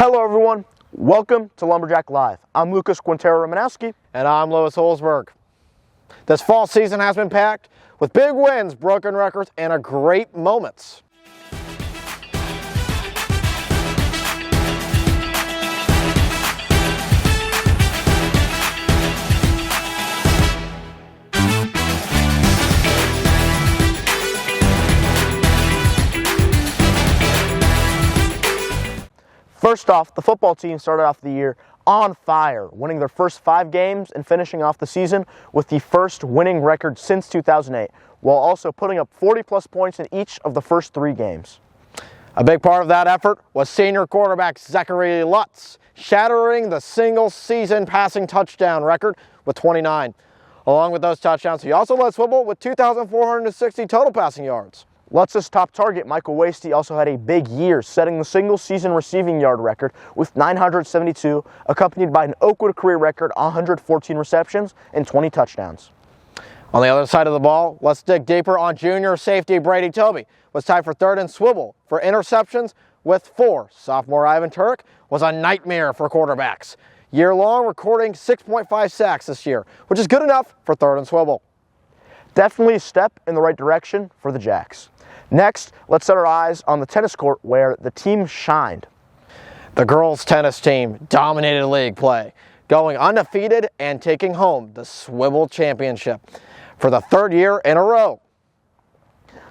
Hello everyone, welcome to Lumberjack Live. I'm Lucas Quintero-Romanowski. And I'm Louis Holzberg. This fall season has been packed with big wins, broken records, and a great moments. First off, the football team started off the year on fire, winning their first 5 games and finishing off the season with the first winning record since 2008, while also putting up 40-plus points in each of the first 3 games. A big part of that effort was senior quarterback Zachary Lutz, shattering the single-season passing touchdown record with 29. Along with those touchdowns, he also led Swivel with 2,460 total passing yards. Lutz's top target, Michael Wasty, also had a big year, setting the single-season receiving yard record with 972, accompanied by an Oakwood career record, 114 receptions and 20 touchdowns. On the other side of the ball, let's dig deeper on junior safety Brady Toby. Was tied for third in Swivel for interceptions with 4. Sophomore Ivan Turk was a nightmare for quarterbacks. Year-long, recording 6.5 sacks this year, which is good enough for third in Swivel. Definitely a step in the right direction for the Jacks. Next, let's set our eyes on the tennis court where the team shined. The girls' tennis team dominated league play, going undefeated and taking home the Swivel Championship for the 3rd year in a row.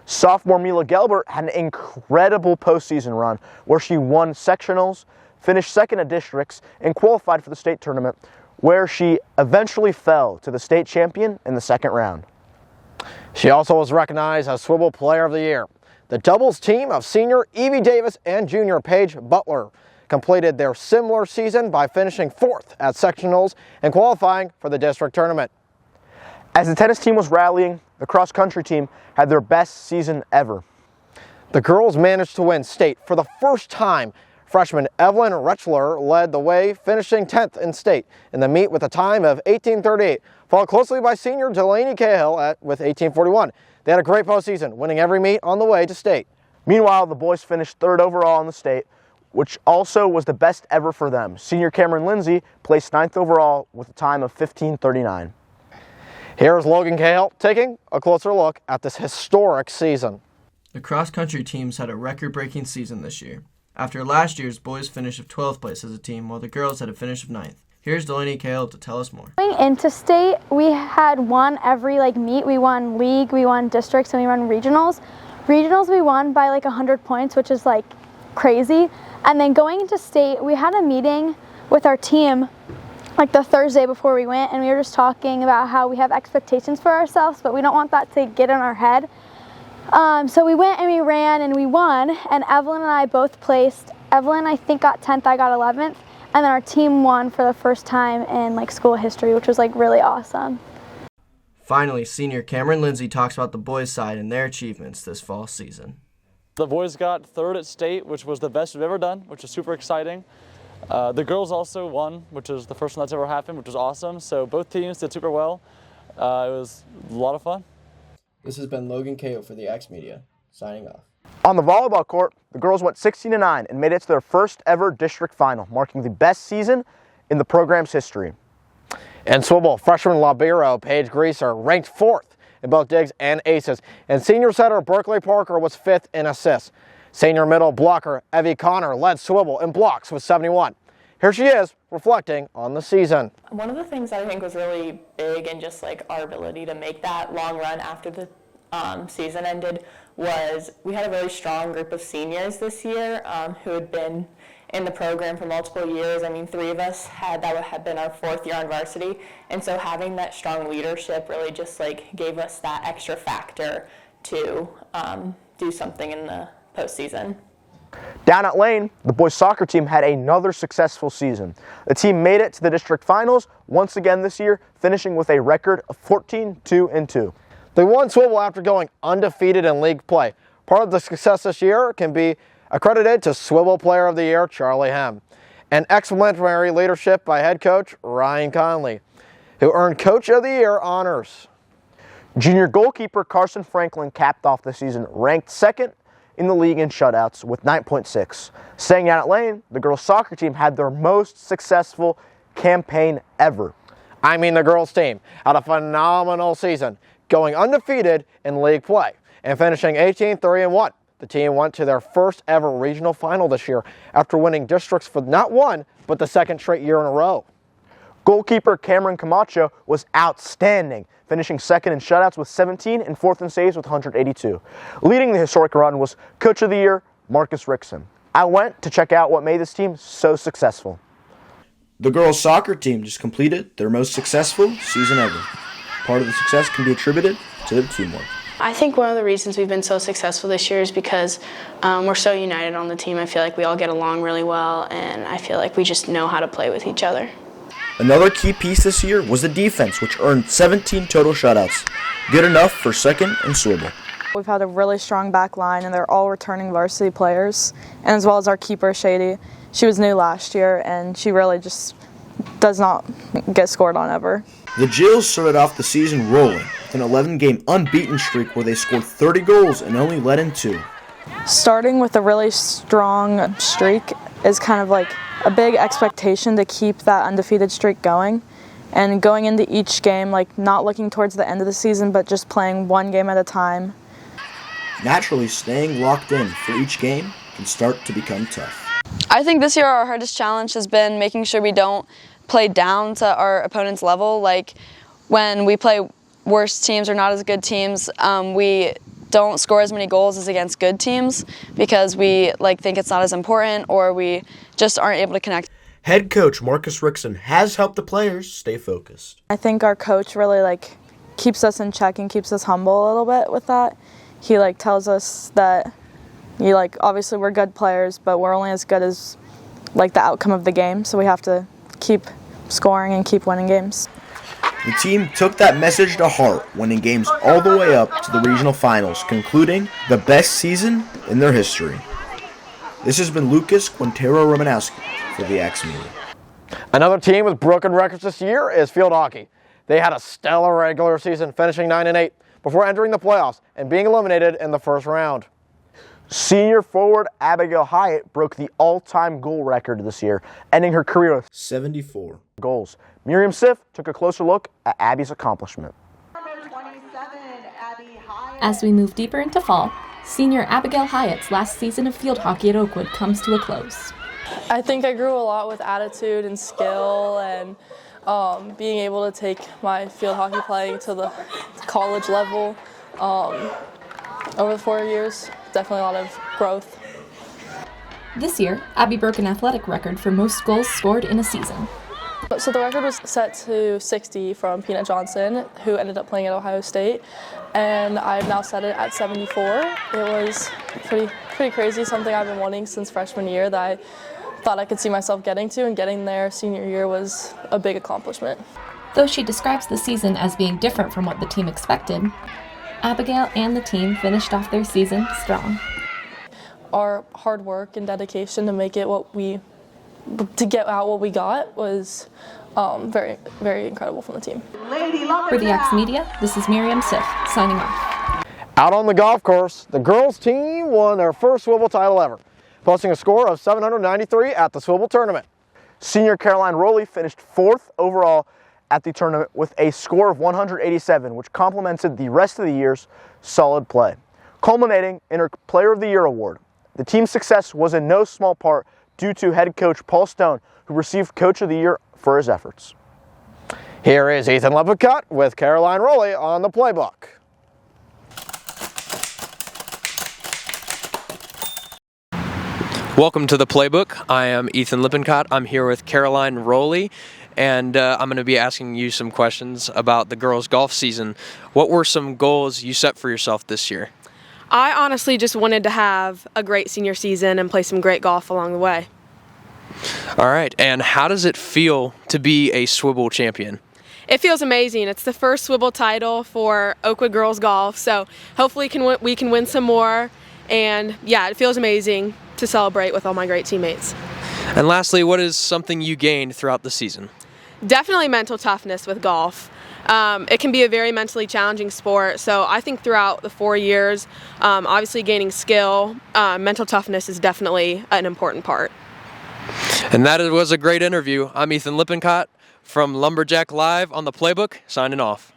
Sophomore Mila Gelbert had an incredible postseason run where she won sectionals, finished 2nd at districts, and qualified for the state tournament, where she eventually fell to the state champion in the 2nd round. She also was recognized as Swivel Player of the Year. The doubles team of senior Evie Davis and junior Paige Butler completed their similar season by finishing 4th at sectionals and qualifying for the district tournament. As the tennis team was rallying, the cross-country team had their best season ever. The girls managed to win state for the first time. Freshman Evelyn Retschler led the way, finishing 10th in state in the meet with a time of 18:38, followed closely by senior Delaney Cahill with 18:41. They had a great postseason, winning every meet on the way to state. Meanwhile, the boys finished 3rd overall in the state, which also was the best ever for them. Senior Cameron Lindsay placed 9th overall with a time of 15:39. Here's Logan Cahill taking a closer look at this historic season. The cross-country teams had a record-breaking season this year. After last year's boys' finish of 12th place as a team, while the girls had a finish of 9th. Here's Delaney Cahill to tell us more. Going into state, we had won every meet. We won league, we won districts, and we won regionals. Regionals we won by 100 points, which is crazy. And then going into state, we had a meeting with our team the Thursday before we went, and we were just talking about how we have expectations for ourselves, but we don't want that to get in our head. So we went and we ran and we won, and Evelyn and I both placed. Evelyn, I think, got 10th, I got 11th, and then our team won for the first time in school history, which was really awesome. Finally, senior Cameron Lindsay talks about the boys' side and their achievements this fall season. The boys got 3rd at state, which was the best we've ever done, which is super exciting. The girls also won, which is the first one that's ever happened, which was awesome. So both teams did super well. It was a lot of fun. This has been Logan Cahill for the X Media, signing off. On the volleyball court, the girls went 16-9 and made it to their first ever district final, marking the best season in the program's history. In Swivel, freshman Labiro Paige Greaser ranked 4th in both digs and aces, and senior setter Berkeley Parker was 5th in assists. Senior middle blocker Evie Connor led Swivel in blocks with 71. Here she is, reflecting on the season. One of the things that I think was really big and just our ability to make that long run after the season ended was we had a really strong group of seniors this year who had been in the program for multiple years. 3 of us had been our 4th year on varsity, and so having that strong leadership really just gave us that extra factor to do something in the postseason. Down at Lane, the boys soccer team had another successful season. The team made it to the district finals once again this year, finishing with a record of 14-2-2. They won Swivel after going undefeated in league play. Part of the success this year can be accredited to Swivel Player of the Year Charlie Hem, and exemplary leadership by head coach Ryan Conley, who earned Coach of the Year honors. Junior goalkeeper Carson Franklin capped off the season ranked 2nd in the league in shutouts with 9.6. Staying out at Lane, the girls soccer team had their most successful campaign ever. I mean, the girls team had a phenomenal season, going undefeated in league play and finishing 18-3-1. The team went to their first ever regional final this year after winning districts for not one, but the second straight year in a row. Goalkeeper Cameron Camacho was outstanding, finishing second in shutouts with 17 and fourth in saves with 182. Leading the historic run was Coach of the Year, Marcus Rickson. I went to check out what made this team so successful. The girls' soccer team just completed their most successful season ever. Part of the success can be attributed to their teamwork. I think one of the reasons we've been so successful this year is because we're so united on the team. I feel like we all get along really well, and I feel like we just know how to play with each other. Another key piece this year was the defense, which earned 17 total shutouts. Good enough for second and Swivel. We've had a really strong back line, and they're all returning varsity players, and as well as our keeper, Shady. She was new last year, and she really just does not get scored on ever. The Jills started off the season rolling with an 11-game unbeaten streak where they scored 30 goals and only let in 2. Starting with a really strong streak is kind of like a big expectation to keep that undefeated streak going. And going into each game, like not looking towards the end of the season, but just playing one game at a time. Naturally, staying locked in for each game can start to become tough. I think this year our hardest challenge has been making sure we don't play down to our opponent's level. Like when we play worse teams or not as good teams, we don't score as many goals as against good teams because we think it's not as important, or we just aren't able to connect. Head coach Marcus Rickson has helped the players stay focused. I think our coach really keeps us in check and keeps us humble a little bit with that. He tells us that obviously we're good players, but we're only as good as the outcome of the game, so we have to keep scoring and keep winning games. The team took that message to heart, winning games all the way up to the regional finals, concluding the best season in their history. This has been Lucas Quintero Romanowski for the Axe Media. Another team with broken records this year is field hockey. They had a stellar regular season, finishing 9-8 before entering the playoffs and being eliminated in the first round. Senior forward Abigail Hyatt broke the all-time goal record this year, ending her career with 74 goals. Miriam Siff took a closer look at Abby's accomplishment. As we move deeper into fall, senior Abigail Hyatt's last season of field hockey at Oakwood comes to a close. I think I grew a lot with attitude and skill, and being able to take my field hockey playing to the college level over the 4 years. Definitely a lot of growth. This year, Abby broke an athletic record for most goals scored in a season. So the record was set to 60 from Peanut Johnson, who ended up playing at Ohio State, and I've now set it at 74. It was pretty crazy, something I've been wanting since freshman year that I thought I could see myself getting to, and getting there senior year was a big accomplishment. Though she describes the season as being different from what the team expected, Abigail and the team finished off their season strong. Our hard work and dedication to make it to get out what we got was very, very incredible from the team. For the Axe Media, this is Miriam Siff, signing off. Out on the golf course, the girls team won their first swivel title ever, posting a score of 793 at the swivel tournament. Senior Caroline Rowley finished 4th overall at the tournament with a score of 187, which complemented the rest of the year's solid play, culminating in her Player of the Year award. The team's success was in no small part due to head coach Paul Stone, who received Coach of the Year for his efforts. Here is Ethan Lippincott with Caroline Rowley on the playbook. Welcome to the Playbook. I am Ethan Lippincott. I'm here with Caroline Rowley, and I'm going to be asking you some questions about the girls' golf season. What were some goals you set for yourself this year? I honestly just wanted to have a great senior season and play some great golf along the way. All right, and how does it feel to be a swivel champion? It feels amazing. It's the first swivel title for Oakwood girls golf, so hopefully we can win some more, and yeah, it feels amazing to celebrate with all my great teammates. And lastly, what is something you gained throughout the season? Definitely mental toughness with golf. it can be a very mentally challenging sport. So I think throughout the 4 years, obviously gaining skill, mental toughness is definitely an important part. And that was a great interview. I'm Ethan Lippincott from Lumberjack Live on the Playbook, signing off.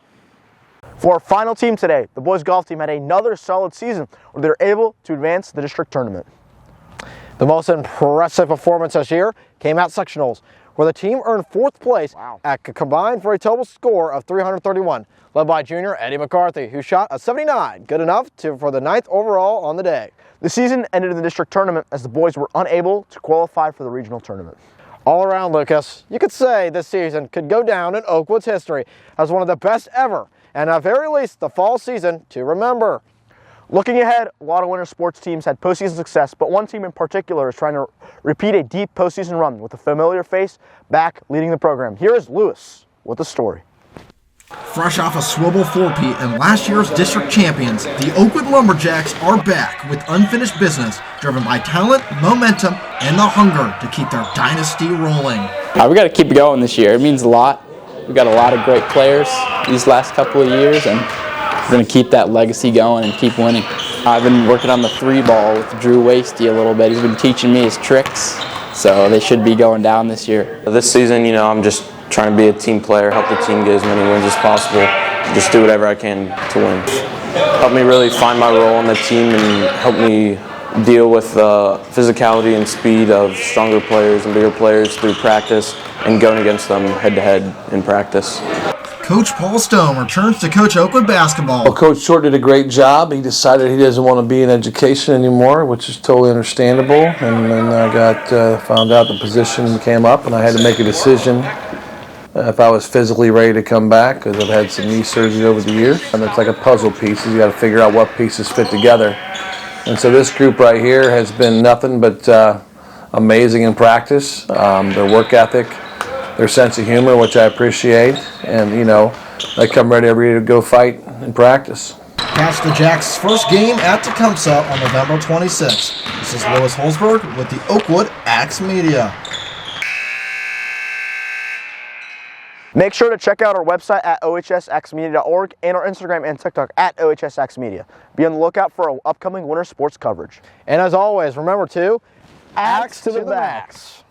For our final team today, the boys golf team had another solid season where they were able to advance the district tournament. The most impressive performance this year came at sectionals, where the team earned 4th place at combined for a total score of 331, led by junior Eddie McCarthy, who shot a 79, good enough for the 9th overall on the day. The season ended in the district tournament as the boys were unable to qualify for the regional tournament. All around, Lucas, you could say this season could go down in Oakwood's history as one of the best ever, and at very least the fall season to remember. Looking ahead, a lot of winter sports teams had postseason success, but one team in particular is trying to repeat a deep postseason run with a familiar face back leading the program. Here is Lewis with the story. Fresh off a swivel 4-peat and last year's district champions, the Oakwood Lumberjacks are back with unfinished business, driven by talent, momentum, and the hunger to keep their dynasty rolling. We got to keep going this year. It means a lot. We've got a lot of great players these last couple of years, and we're going to keep that legacy going and keep winning. I've been working on the 3-ball with Drew Wasty a little bit. He's been teaching me his tricks, so they should be going down this year. This season, I'm just trying to be a team player, help the team get as many wins as possible, just do whatever I can to win. Help me really find my role on the team and help me deal with the physicality and speed of stronger players and bigger players through practice and going against them head-to-head in practice. Coach Paul Stone returns to coach Oakwood basketball. Well, Coach Short did a great job. He decided he doesn't want to be in education anymore, which is totally understandable. And then I found out the position came up, and I had to make a decision if I was physically ready to come back, because I've had some knee surgery over the years. And it's like a puzzle piece. You got to figure out what pieces fit together. And so this group right here has been nothing but amazing in practice. Their work ethic, their sense of humor, which I appreciate, and they come ready every day to go fight in practice. Catch the Jacks' first game at Tecumseh on November 26th. This is Lewis Holzberg with the Oakwood Axe Media. Make sure to check out our website at ohsxmedia.org and our Instagram and TikTok at ohsxmedia. Be on the lookout for our upcoming winter sports coverage. And as always, remember to axe to the max.